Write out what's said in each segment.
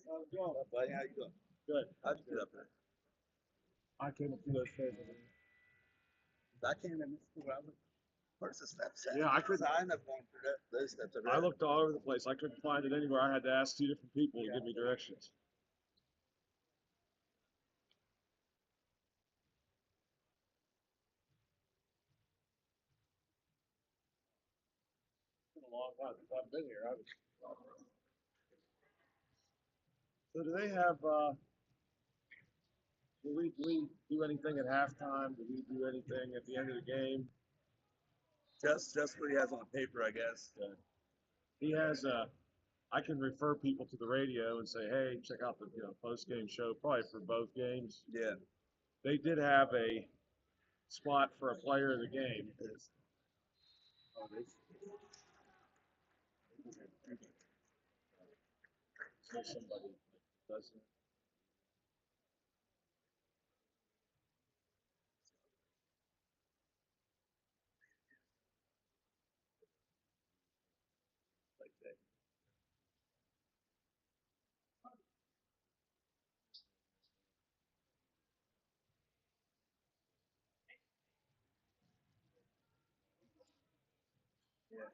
How's it going? Buddy, how you doing? Good. How'd you get up there? I came up through those stairs. I came in this school. Where's the steps at? Yeah, I couldn't. I ended up going through those steps over I there. looked all over the place. I couldn't find it anywhere. I had to ask 2 different people to give me directions. It's been a long time since I've been here. So do they have? Do we do anything at halftime? Do we do anything at the end of the game? Just what he has on paper, I guess. He has. I can refer people to the radio and say, hey, check out the post game show, probably for both games. Yeah. They did have a spot for a player of the game. Oh, so somebody does it. Like that. Yeah.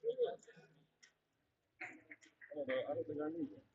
I don't think I need one.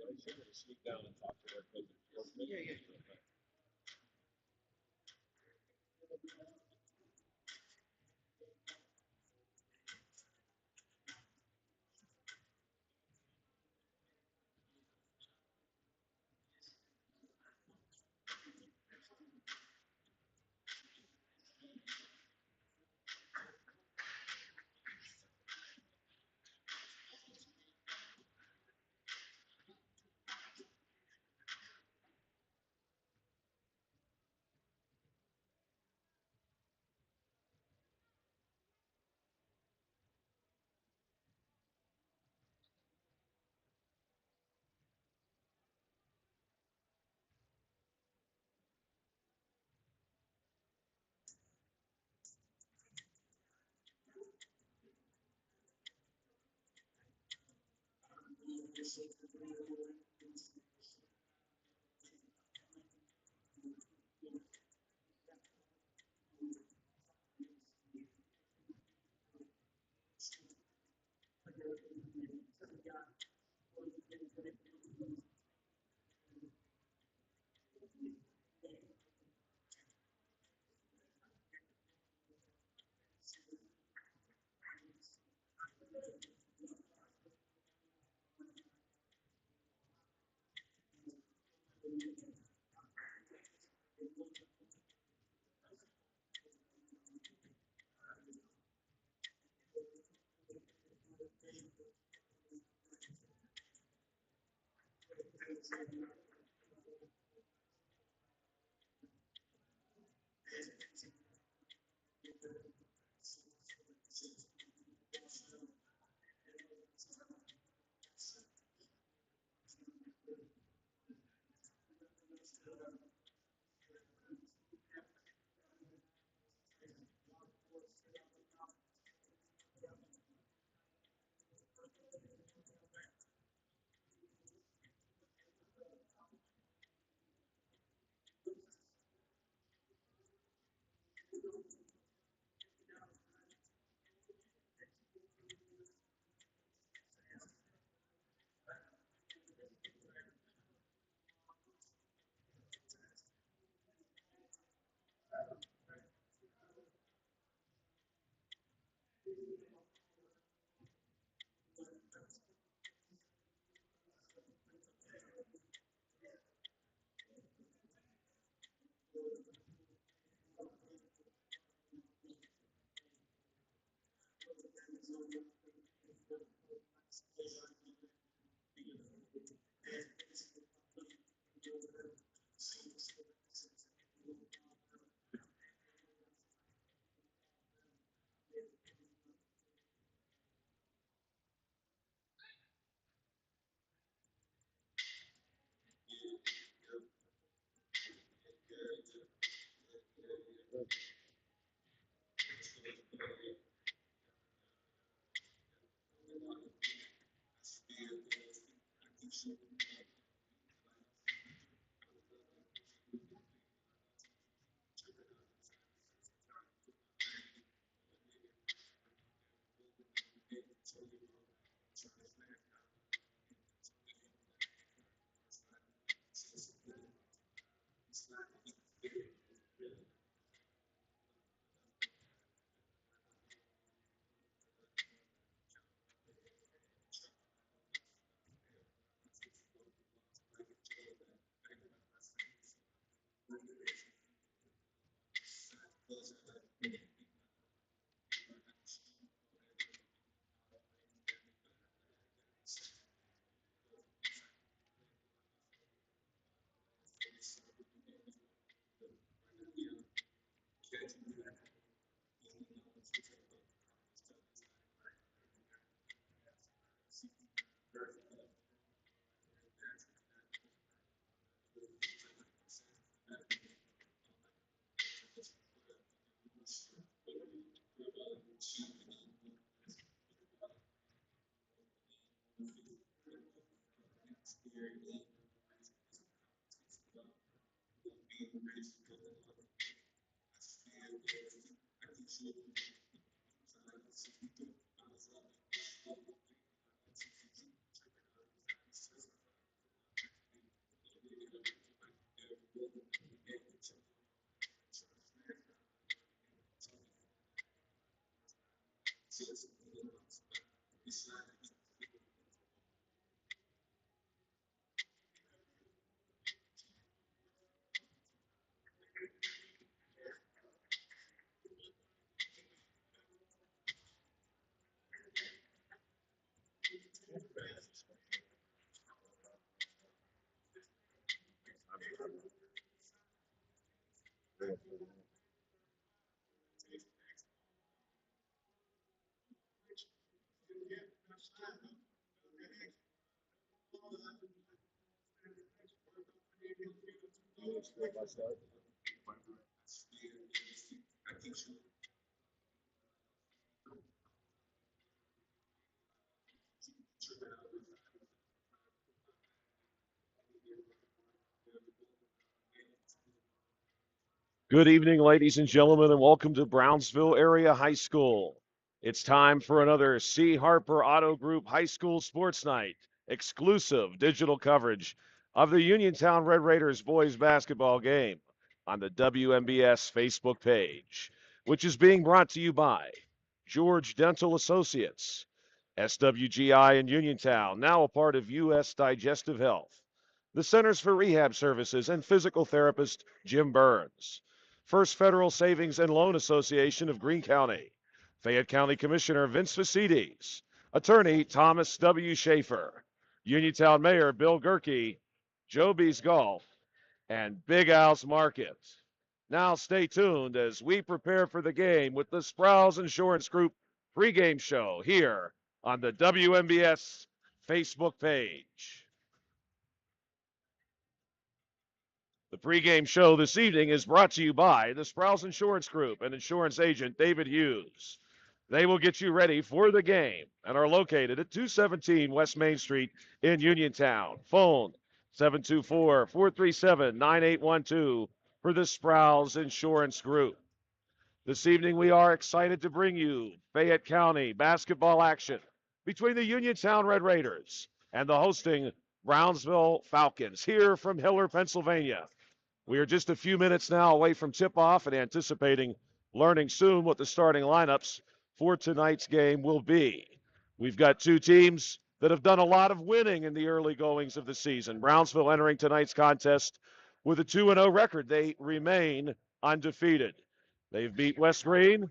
I should have sneaked down and talked to her. Yeah, yeah. Good evening, ladies and gentlemen, and welcome to Brownsville Area High School. It's time for another C. Harper Auto Group High School Sports Night, exclusive digital coverage of the Uniontown Red Raiders boys basketball game on the WMBS Facebook page, which is being brought to you by George Dental Associates, SWGI in Uniontown, now a part of U.S. Digestive Health, the Centers for Rehab Services, and physical therapist Jim Burns. First Federal Savings and Loan Association of Greene County, Fayette County Commissioner Vince Facides, Attorney Thomas W. Schaefer, Uniontown Mayor Bill Gerke, Joby's Golf, and Big Al's Market. Now stay tuned as we prepare for the game with the Sprouse Insurance Group pregame show here on the WMBS Facebook page. The pregame show this evening is brought to you by the Sprouse Insurance Group and insurance agent David Hughes. They will get you ready for the game and are located at 217 West Main Street in Uniontown. Phone 724-437-9812 for the Sprouse Insurance Group. This evening we are excited to bring you Fayette County basketball action between the Uniontown Red Raiders and the hosting Brownsville Falcons here from Hiller, Pennsylvania. We are just a few minutes now away from tip-off and anticipating learning soon what the starting lineups for tonight's game will be. We've got two teams that have done a lot of winning in the early goings of the season. Brownsville entering tonight's contest with a 2-0 record. They remain undefeated. They've beat West Greene,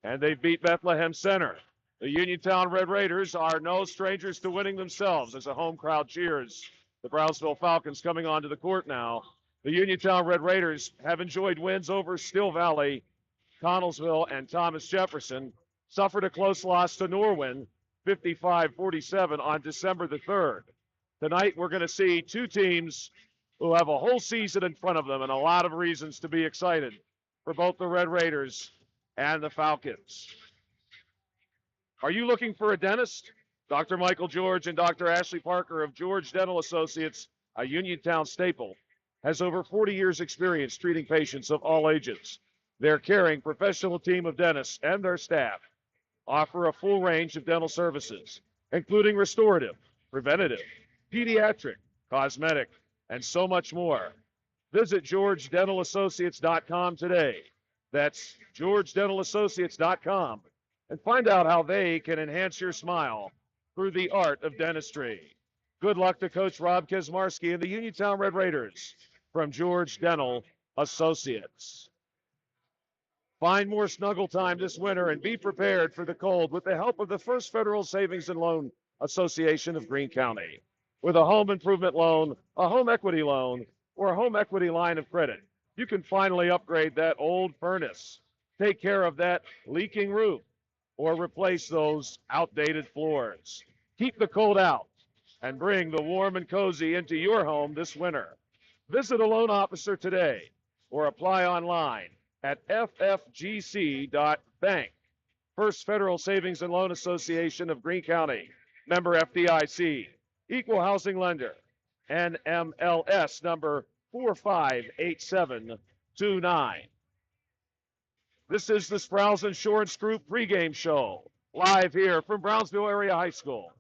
and they've beat Bethlehem Center. The Uniontown Red Raiders are no strangers to winning themselves as a home crowd cheers the Brownsville Falcons coming onto the court now. The Uniontown Red Raiders have enjoyed wins over Still Valley, Connellsville, and Thomas Jefferson, suffered a close loss to Norwin, 55-47 on December the 3rd. Tonight we're going to see two teams who have a whole season in front of them and a lot of reasons to be excited for both the Red Raiders and the Falcons. Are you looking for a dentist? Dr. Michael George and Dr. Ashley Parker of George Dental Associates, a Uniontown staple, has over 40 years' experience treating patients of all ages. Their caring professional team of dentists and their staff offer a full range of dental services, including restorative, preventative, pediatric, cosmetic, and so much more. Visit GeorgeDentalAssociates.com today. That's GeorgeDentalAssociates.com, and find out how they can enhance your smile through the art of dentistry. Good luck to Coach Rob Kesmarski and the Uniontown Red Raiders from George Dental Associates. Find more snuggle time this winter and be prepared for the cold with the help of the First Federal Savings and Loan Association of Greene County. With a home improvement loan, a home equity loan, or a home equity line of credit, you can finally upgrade that old furnace. take care of that leaking roof or replace those outdated floors. Keep the cold out and bring the warm and cozy into your home this winter. Visit a loan officer today or apply online at ffgc.bank. First Federal Savings and Loan Association of Greene County, member FDIC, equal housing lender, NMLS number 458729. This is the Sprouse Insurance Group pregame show, live here from Brownsville Area High School.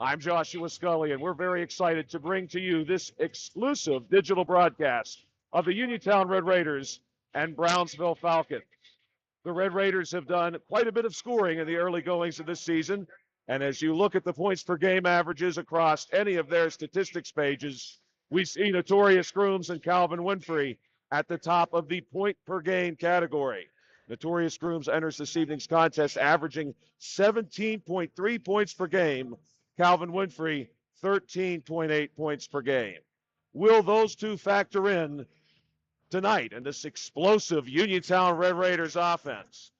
I'm Joshua Scully, and we're very excited to bring to you this exclusive digital broadcast of the Uniontown Red Raiders and Brownsville Falcons. The Red Raiders have done quite a bit of scoring in the early goings of this season, and as you look at the points per game averages across any of their statistics pages, we see Notorious Grooms and Calvin Winfrey at the top of the point per game category. Notorious Grooms enters this evening's contest averaging 17.3 points per game. Calvin Winfrey, 13.8 points per game. Will those two factor in tonight in this explosive Uniontown Red Raiders offense?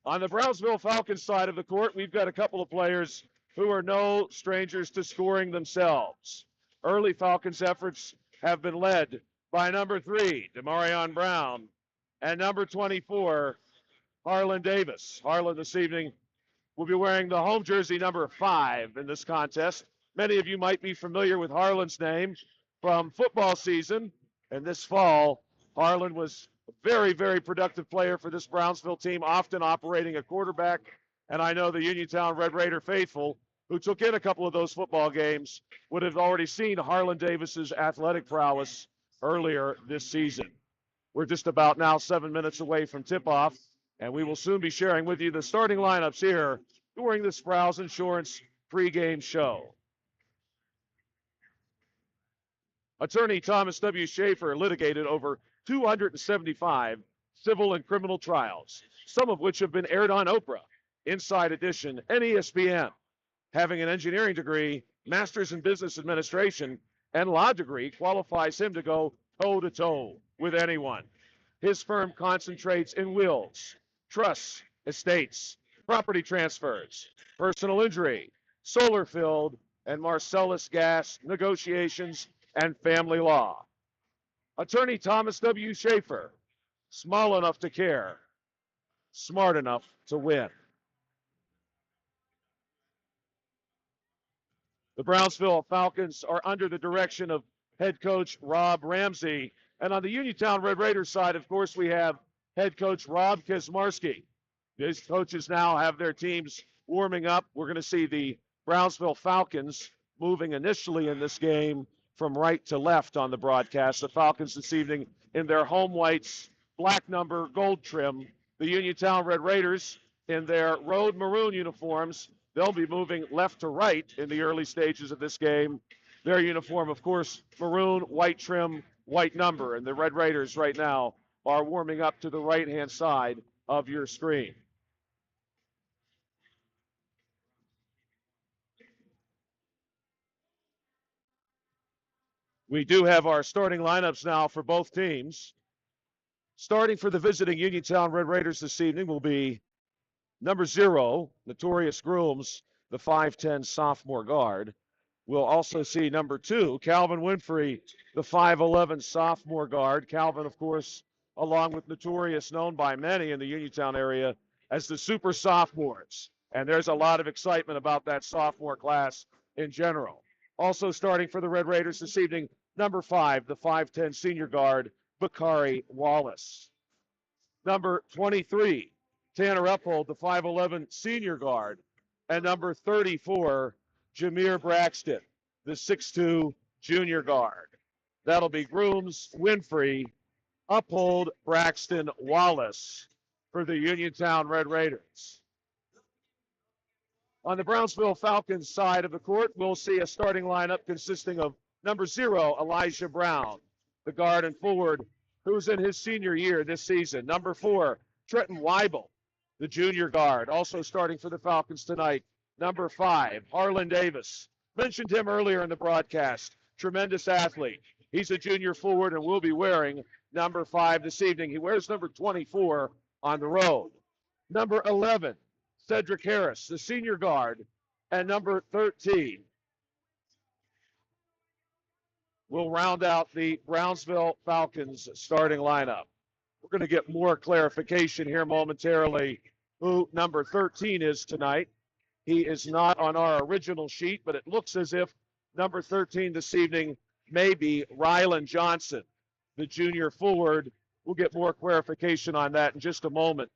On the Brownsville Falcons side of the court, we've got a couple of players who are no strangers to scoring themselves. Early Falcons efforts have been led by number 3, Demarion Brown, and number 24, Harlan Davis. Harlan this evening will be wearing the home jersey number 5 in this contest. Many of you might be familiar with Harlan's name from football season. And this fall, Harlan was a very, very productive player for this Brownsville team, often operating a quarterback. And I know the Uniontown Red Raider faithful who took in a couple of those football games would have already seen Harlan Davis's athletic prowess earlier this season. We're just about now 7 minutes away from tip-off, and we will soon be sharing with you the starting lineups here during the Sprouse Insurance pregame show. Attorney Thomas W. Schaefer litigated over 275 civil and criminal trials, some of which have been aired on Oprah, Inside Edition, and ESPN. Having an engineering degree, master's in business administration, and law degree qualifies him to go toe-to-toe with anyone. His firm concentrates in wills, trusts, estates, property transfers, personal injury, solar field, and Marcellus gas negotiations and family law. Attorney Thomas W. Schaefer, small enough to care, smart enough to win. The Brownsville Falcons are under the direction of head coach Rob Ramsey. And on the Uniontown Red Raiders side, of course, we have head coach Rob Kazmarski. These coaches now have their teams warming up. We're going to see the Brownsville Falcons moving initially in this game from right to left on the broadcast. The Falcons this evening in their home whites, black number, gold trim. The Uniontown Red Raiders in their road maroon uniforms. They'll be moving left to right in the early stages of this game. Their uniform, of course, maroon, white trim, white number. And the Red Raiders right now are warming up to the right-hand side of your screen. We do have our starting lineups now for both teams. Starting for the visiting Uniontown Red Raiders this evening will be number 0, Notorious Grooms, the 5'10 sophomore guard. We'll also see number 2, Calvin Winfrey, the 5'11 sophomore guard. Calvin, of course, along with Notorious, known by many in the Uniontown area as the Super Sophomores. And there's a lot of excitement about that sophomore class in general. Also starting for the Red Raiders this evening, number 5, the 5'10 senior guard, Bakari Wallace. Number 23, Tanner Uphold, the 5'11 senior guard. And number 34, Jameer Braxton, the 6'2 junior guard. That'll be Grooms, Winfrey, Uphold, Braxton, Wallace for the Uniontown Red Raiders. On the Brownsville Falcons side of the court, we'll see a starting lineup consisting of number 0, Elijah Brown, the guard and forward who's in his senior year this season. Number 4, Trenton Weibel, the junior guard, also starting for the Falcons tonight. Number 5, Harlan Davis. Mentioned him earlier in the broadcast. Tremendous athlete. He's a junior forward and will be wearing number 5 this evening. He wears number 24 on the road. Number 11, Cedric Harris, the senior guard, and number 13 will round out the Brownsville Falcons starting lineup. We're going to get more clarification here momentarily who number 13 is tonight. He is not on our original sheet, but it looks as if number 13 this evening may be Rylan Johnson, the junior forward. We'll get more clarification on that in just a moment.